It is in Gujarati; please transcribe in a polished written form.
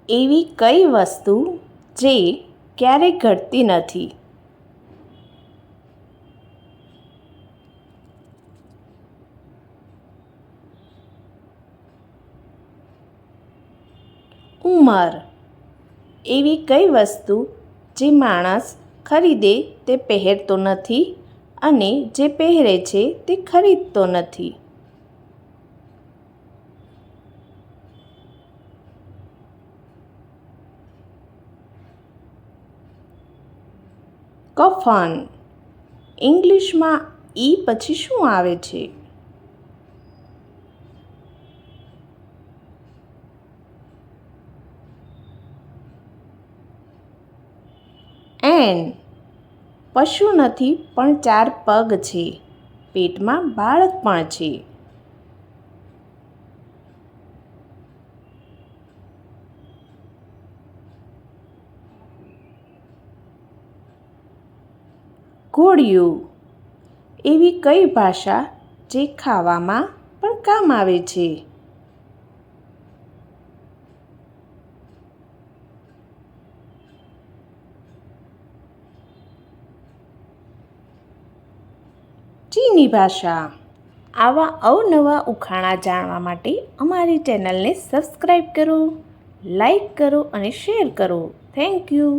એવી કઈ વસ્તુ જે ક્યારેય ઘટતી નથી? ઉંમર. એવી કઈ વસ્તુ જે માણસ ખરીદે તે પહેરતો નથી અને જે પહેરે છે તે ખરીદતો નથી? કફન. ઇંગ્લિશમાં ઈ પછી શું આવે છે? એન. પશુ નથી પણ 4 પગ છે, પેટમાં બાળક પણ છે. ઘોડિયું. એવી કઈ ભાષા જે ખાવામાં પણ કામ આવે છે? ચીની ભાષા. આવા અવનવા ઉખાણા જાણવા માટે અમારી ચેનલને સબસ્ક્રાઈબ કરો, લાઈક કરો અને શેર કરો. Thank you.